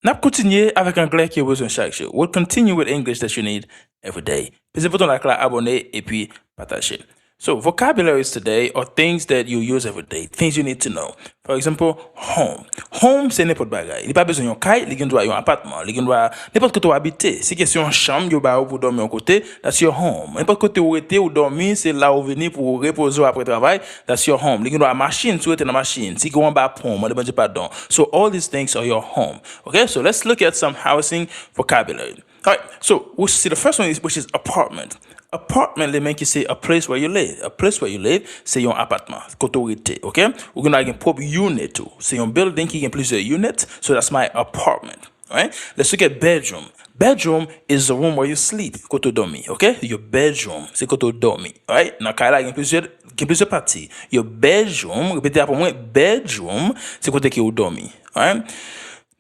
N'a continuer avec anglais qui est besoin chaque jour. We'll continue with English that you need every day. Puis bouton like là, abonner et puis partager. So vocabularies today are things that you use every day, things you need to know. For example, home. Home, c'est n'importe bagay. Il n'y a pas besoin d'un kay, il y a un appartement, il y a n'importe quoi habiter. Si question chambre, you ba pour dormir à côté, that's your home. N'importe côté où était ou dormir, c'est là où venir pour reposer après travail, that's your home. Il y a une machine, tu es dans la machine. Si vous avez un on demande pardon. So all these things are your home. Okay, so let's look at some housing vocabulary. All right, so we'll see the first one which is apartment. Apartment, les mean qui c'est a place where you live. A place where you live, c'est un appartement, autorité, okay? Ou qu'on a un propre unit too. C'est un building qui a plusieurs units, so that's my apartment, all right? Let's look at bedroom. Bedroom is the room where you sleep, koto dormi, okay? Your bedroom, c'est koto dormi, all right? Dans cas là, il y a plusieurs parties. Your bedroom, répétez après moi, bedroom, c'est côté qui est dormi, all right?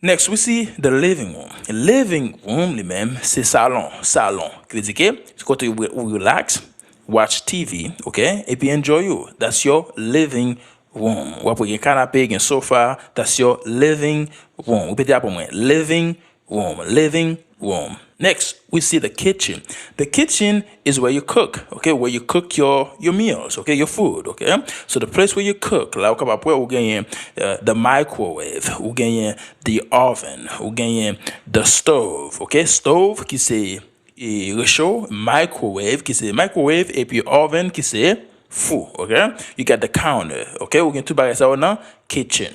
Next, we see the living room. Living room, lui-même, c'est salon. Salon. Qui veut dire que c'est côté où relax, watch TV, OK? Et puis enjoy you. That's your living room. Ou après, il y a un canapé, un sofa. That's your living room. Répétez après moi. Living room. Living room. Next, we see the kitchen. The kitchen is where you cook, okay? Where you cook your meals, okay? Your food, okay? So the place where you cook, là, vous gagnez the microwave, vous gagnez the oven, vous gagnez the stove, okay? Stove qui c'est réchaud, microwave qui c'est microwave, et puis oven qui c'est four, okay? You got the counter, okay? Vous gagnez tout barré ça dans kitchen.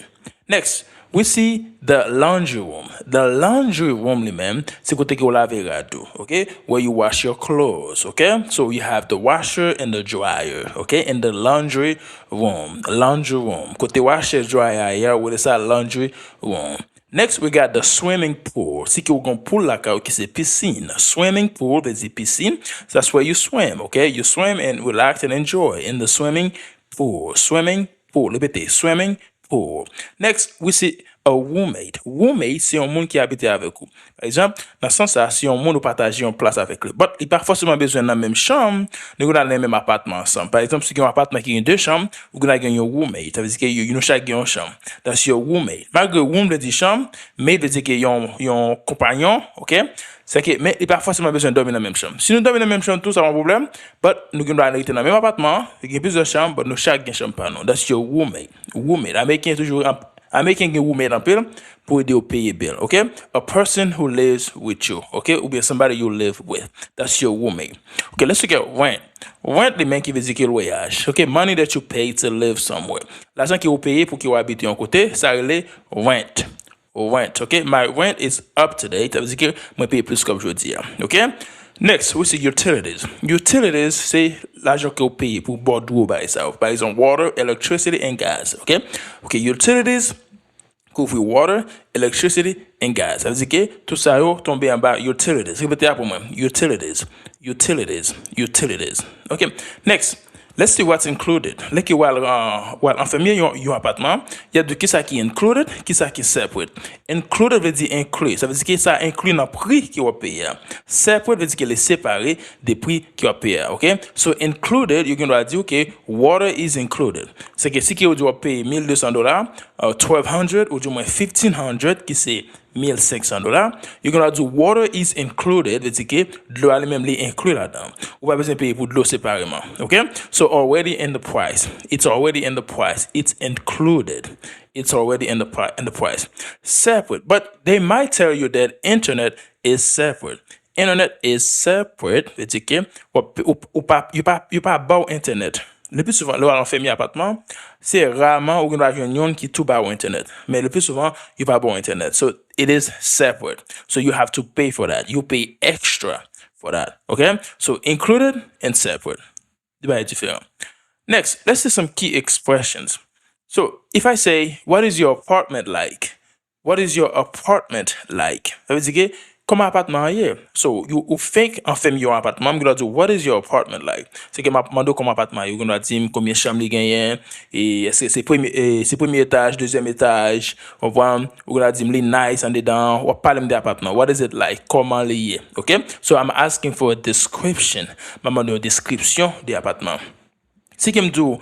Next, we see the laundry room. The laundry room, lui-même, c'est côté que vous lavez radou, okay? Where you wash your clothes, okay? So you have the washer and the dryer, okay? In the laundry room. Laundry room. Côté washer, dryer, yeah, with this laundry room. Next, we got the swimming pool. Si que vous avez un pool là, qui c'est piscine. Swimming pool, c'est piscine. So that's where you swim, okay? You swim and relax and enjoy in the swimming pool. Swimming pool. Répétez, swimming pool. Next, we see a roommate. Roommate, c'est un monde qui habite avec vous. Par exemple, dans ce sens-là, si un monde vous partagez une place avec lui. But il n'y a pas forcément besoin dans la même chambre, nous avons le même appartement ensemble. Par exemple, si vous avez un appartement qui a deux chambres, vous avez un roommate. Ça veut dire que vous chacun une chambre. That's your roommate. Malgré room veut dire chambre, mais veut dire qu'il y a un compagnon, ok? C'est que, mais il n'y a pas forcément besoin de dormir dans la même chambre. Si nous dormons dans la même chambre, tout ça, pas un problème. But nous devons aller dans le même appartement, il y a plusieurs chambres, but nous chacun une chambre par nous. That's your roommate. Roommate. Américain toujours American get roommate Anpil pour aider au payer bill, okay? A person who lives with you, okay? Ou bien somebody you live with. That's your roommate. Okay, let's look at rent. Rent, les mecs qui veut dire que le voyage. Okay, money that you pay to live somewhere. L'argent que vous payez pour que vous habitez un côté, ça relève rent. Rent, okay? My rent is up to date. Ça veut dire que moi paye plus comme je dis, okay? Next, we see utilities. Utilities, c'est l'argent que vous payez pour boire d'eau by itself. Par exemple, water, electricity, and gas. Okay? Okay, utilities, couvre water, electricity, and gas. Ça veut dire que tout ça est tombé en bas. Utilities. Répétez pour moi. Utilities. Utilities. Utilities. Okay. Next. Let's see what's included. Like while en famille, yon appartement, il y a de qui ça qui est included, qui ça qui est separate. Included veut dire inclus. Ça veut dire que ça inclut dans le prix qui va payer. Separate veut dire qu'il est séparé des prix qui va payer. Okay? So included, you can dire que water is included. C'est que si vous doit payer $1,200, 1,200 ou du moins 1,500 qui c'est $1,500, you can do water is included, veut dire que de l'eau elle-même est inclus là-dedans. Ou pas besoin de payer pour de l'eau séparément. Okay? So already in the price. It's already in the price. It's included. It's already in the price. Separate. But they might tell you that internet is separate. Internet is separate, veut dire que ou pas bon internet. Le plus souvent, là, on fait mi appartement, c'est rarement où on a une qui tout bas au internet. Mais le plus souvent, il pas bon internet. So it is separate. So you have to pay for that. You pay extra for that. Okay? So included and separate. Different. Next, let's see some key expressions. So if I say, what is your apartment like? What is your apartment like? Ça veut dire que comme appartement hier. So you think en fait your appartement, I'm gonna do what is your apartment like? C'est que m'a demandé comme appartement, you gonna dire combien de chambres il gagne et est-ce que c'est premier étage, deuxième étage, on voit ou gonna dire li nice en dedans, ou parler de appartement. What is it like? Comment lié? Okay? So I'm asking for a description. M'a demandé une description de appartement. Si que me do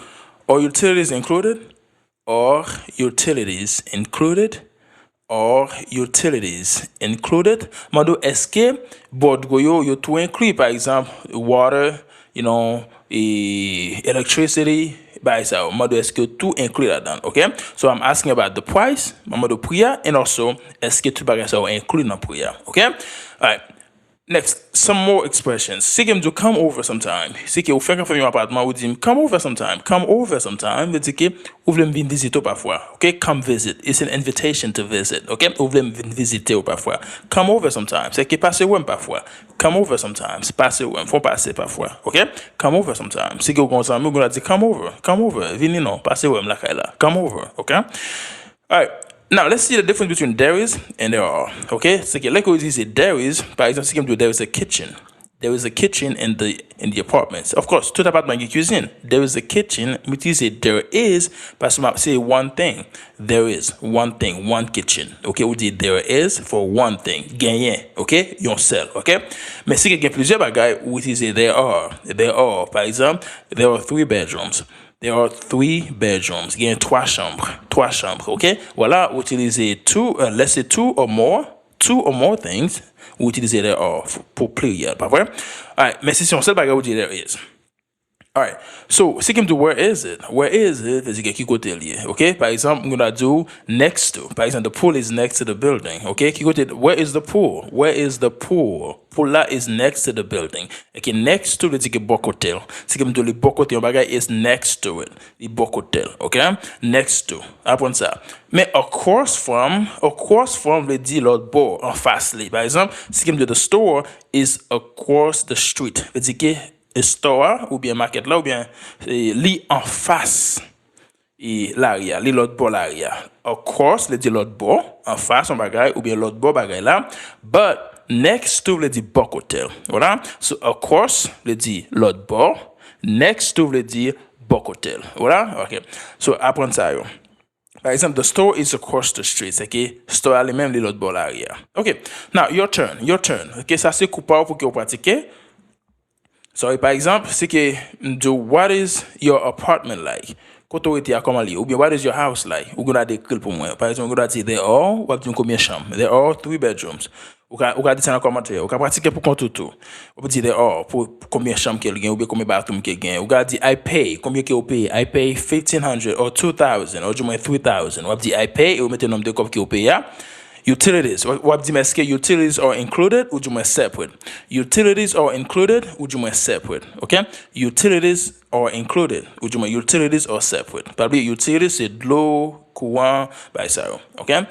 are utilities included? Or utilities included? or utilities included? Mando eske bod goyo yo tout inclus, par exemple, water, electricity, by ça. Mando eske tout inclus là-dedans, okay? So I'm asking about the price, mando priya, and also eske tout bagay ça inclus dans priya, okay? All right. Next, some more expressions. Si kem do come over sometime. Si ke ou fè kon fè yon apartment, ou di come over sometime. Come over sometime. Ve di ke ou vle m vin visite ou parfois. Okay? Come visit. It's an invitation to visit. Okay? Ou vle m vin visite ou parfois. Come over sometime. Se ke pase wèm parfois. Come over sometimes. Pase wèm. Fon pase parfois. Okay? Come over sometime. Si ke ou konsan mi, ou gona di come over. Come over. Vini non. Pase wèm la kay la. Come over. Okay? All right. Now, let's see the difference between there is and there are. Okay? So, like we say there is, par exemple, there is a kitchen. There is a kitchen in the apartments. Of course, tout appartement qui cuisine. There is a kitchen. We say there is, parce que say one thing. There is one thing, one kitchen. Okay? We say there is for one thing. Gagné. Okay? Yon seul. Okay? Mais si il y a plusieurs bagages, we say there are. There are. Par exemple, there are 3 bedrooms. There are 3 bedrooms. Il y a 3 chambres. 3 chambres, okay? Voilà, vous utilisez let's say 2 or more things. Vous utilisez there are pour pluriel, pas vrai? Alright, mais si c'est un seul bagage, vous dites there is. Alright, so, si kem do where is it? Where is it? Vezi ki kote liye, okay? Par exemple, I'm gonna do next to. Par exemple, the pool is next to the building, okay? Ki kote, where is the pool? Where is the pool? Pool la is next to the building. Okay, next to, vezi ki bokotel. Si kem do li bokotel, yon bagay is next to it. Li bokotel, okay? Next to. Apon sa. Mais across from, vle di l'autre bord, en face li. Par exemple, si kem do the store is across the street. Vezi ki, store ou bien market là ou bien li en face et l'arrière li l'autre bord l'arrière of course le dit l'autre bord en face on bagay ou bien l'autre bord bagay là but next to le dit bok hotel voilà so of course le dit l'autre bord next to le dit bok hotel voilà ok so apprendre ça yo. Par exemple, the store is across the street. C'est que store elle même l'autre bord l'arrière. Ok, now your turn. Ok, ça c'est coupable pour que vous pratiquez. So, par exemple, c'est que what is your apartment like? Koto ete a comment li? Ou bien, what is your house like? Ou gonna décrire pour moi. Par exemple, on gonna dire, there are, ou bien combien de chambres? There are 3 bedrooms. Ou ka dire ça dans commentaire. Ou ka pratiquer pour compte tout. Ou peut dire, there are, pour combien de chambres qu'il y a, ou bien combien de bathrooms qu'il y a. Ou ka dire, I pay, combien qu'il paye? I pay 1,500 or 2,000 ou du moins 3,000. Ou dire, I pay, et ou mettez le nombre de cops qu'il paye. Utilities. What do you say? Utilities are included ou du moins separate? Utilities are included ou du moins separate? Okay? Utilities are included ou du moins utilities are separate. Par exemple, utilities c'est de l'eau, courant, by ça. Okay?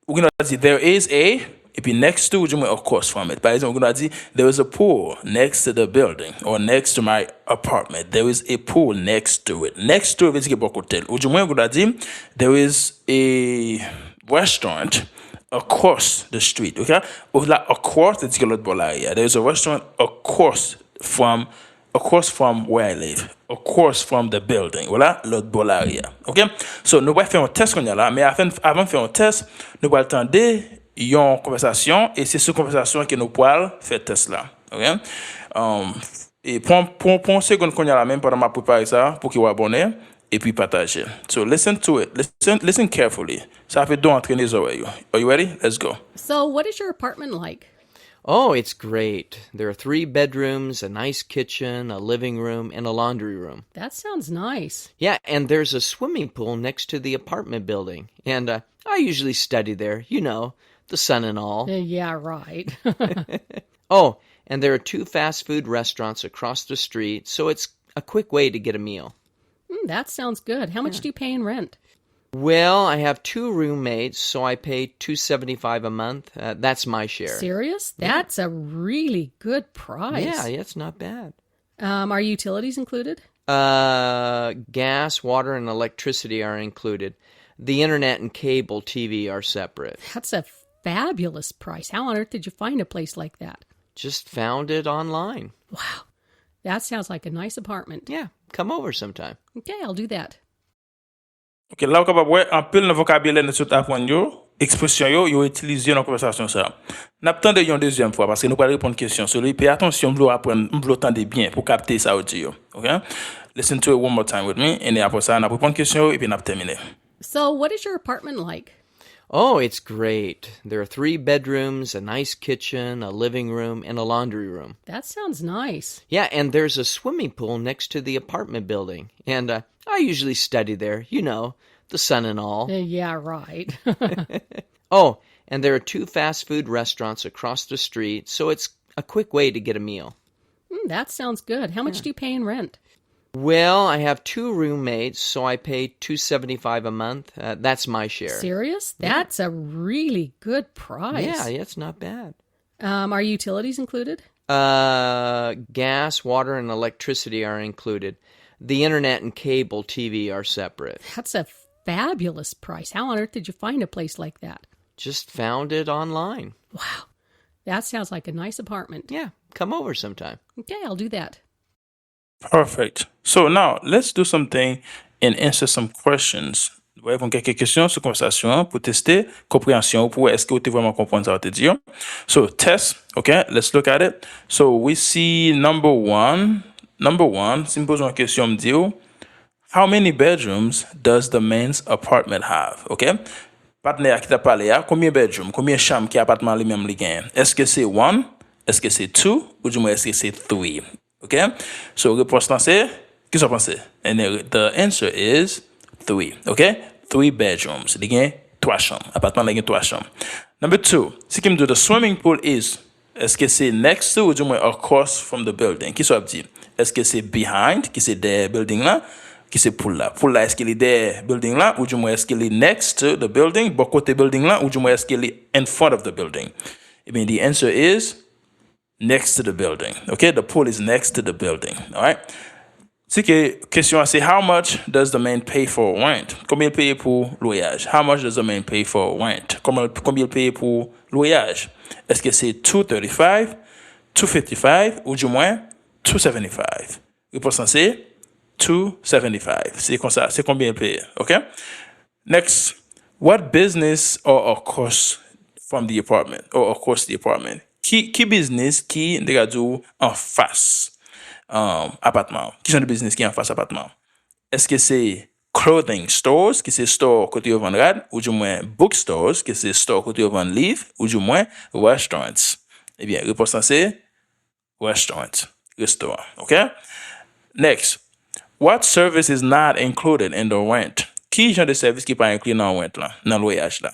We're gonna say there is a, et puis next to ou du moins across from it. Par exemple, we're gonna say there is a pool next to the building or next to my apartment. There is a pool next to it. Next to it, veut dire qu'il y a hotel. Ou du moins, we're gonna say there is a restaurant across the street, okay? Or like across the area. There's a restaurant across from where I live, across from the building, voilà, l'autre bol area, okay? So, nous allons faire un test qu'on y a là, mais avant de faire un test, nous allons attendre une conversation, et c'est cette conversation que nous allons faire test là, okay? Et pour une seconde qu'on y a là, même pendant ma préparer ça, pour qu'il soit abonné, et puis partager. So listen to it. Listen carefully. Ça fait deux entraîner les oreilles. Are you ready? Let's go. So what is your apartment like? Oh, it's great. There are 3 bedrooms, a nice kitchen, a living room, and a laundry room. That sounds nice. Yeah, and there's a swimming pool next to the apartment building. And I usually study there, you know, the sun and all. Yeah, right. Oh, and there are 2 fast food restaurants across the street, so it's a quick way to get a meal. That sounds good. How much do you pay in rent? Well, I have 2 roommates, so I pay $275 a month. That's my share. Serious? That's a really good price. Yeah, it's not bad. Are utilities included? Gas, water, and electricity are included. The internet and cable TV are separate. That's a fabulous price. How on earth did you find a place like that? Just found it online. Wow. That sounds like a nice apartment. Yeah, come over sometime. Okay, I'll do that. Ok, là, vous capable voir Anpil dans vocabulaire de tout apprendre yo, expression yo utilisé dans la conversation ça. N'attendez une deuxième fois parce que nous allons répondre à question sur lui. Pay attention, vous apprendre, vous entendez bien pour capter ça audio. OK? Listen to it one more time with me and après ça, on va répondre question et puis on va terminer. So, what is your apartment like? Oh, it's great. There are 3 bedrooms, a nice kitchen, a living room, and a laundry room. That sounds nice. Yeah, and there's a swimming pool next to the apartment building. And I usually study there, the sun and all. Yeah, right. Oh, and there are 2 fast food restaurants across the street, so it's a quick way to get a meal. That sounds good. How much do you pay in rent? Well, I have 2 roommates, so I pay $275 a month. That's my share. Serious? That's a really good price. Yeah, it's not bad. Are utilities included? Gas, water, and electricity are included. The internet and cable TV are separate. That's a fabulous price. How on earth did you find a place like that? Just found it online. Wow. That sounds like a nice apartment. Yeah, come over sometime. Okay, I'll do that. Perfect. So now let's do something and answer some questions. Nous répondre quelques questions sur conversation pour tester compréhension pour est-ce que vous vraiment comprendre ça ou te dire. So test, okay, let's look at it. So we see number one, si me pose une question me dire how many bedrooms does the man's apartment have? Okay? Partenaire qui t'a parlé, combien de bedrooms, combien de chambres qui appartement lui-même li gagne? Est-ce que c'est one? Est-ce que c'est two? Ou du moins est-ce que c'est three? Okay? So réponse là c'est qu'est-ce que vous pensez? And the answer is 3. Okay? 3 bedrooms. Li gagne 3 chambres. Appartement li gagne 3 chambres. Number 2, si qui me dit the swimming pool is, est-ce que c'est next to ou du moins across from the building? Qu'est-ce que ça dit? Est-ce que c'est behind, qui c'est derrière building là? Qui c'est pool là? Pool là, est-ce qu'il est derrière building là? Ou du moins est-ce qu'il est next to the building? Bon côté building là? Ou du moins est-ce qu'il est in front of the building? I mean, the answer is next to the building. Okay? The pool is next to the building. All right? Si que question c'est how much does the man pay for rent? Combien il paye pour loyer? How much does the man pay for rent? Combien il paye pour loyer? Est-ce que c'est 235, 255 ou du moins 275? Réponse c'est 275. C'est comme ça, c'est combien il paye. Okay? Next, what business or across from the apartment or across the apartment? Qui business qui regarde en face appartement? Qui sont de business qui en face appartement? Est-ce que c'est clothing stores, qui c'est store côté au vendre ou du moins bookstores, qui c'est store côté au vendre livre ou du moins restaurants? Eh bien, réponse c'est restaurant, restaurant. Okay? Next, what service is not included in the rent? Qui genre de service qui pas inclus dans le rent là, dans le loyer là?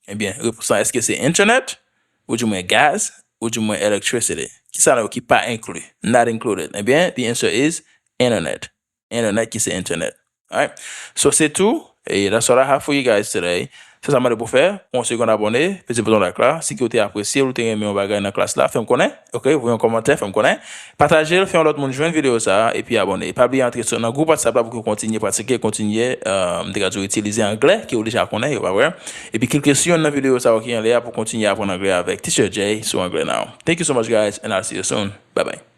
Eh bien, réponse est-ce que c'est internet ou du moins gaz ou du moins electricity? Qui ça là qui pas inclus, not included? Eh bien, the answer is internet. Internet qui c'est internet. All right? So c'est tout. Et that's all I have for you guys today. C'est ça m'a pour faire. On se qu'on abonné, petit bouton la classe. Si vous avez apprécié ou avez aimé mon bagage dans la classe là, faites-moi connaître. OK, vous un commentaire, faites-moi connaître. Partagez, faites l'autre monde joindre vidéo ça et puis abonnez. Pas oublier entrer sur un groupe WhatsApp là pour continuer pratiquer, continuer de utiliser anglais qui est déjà connaît, pas vrai. Et puis quelques questions dans la vidéo ça qui est là pour continuer à apprendre anglais avec Teacher Jay sur anglais now. Thank you so much guys and I'll see you soon. Bye bye.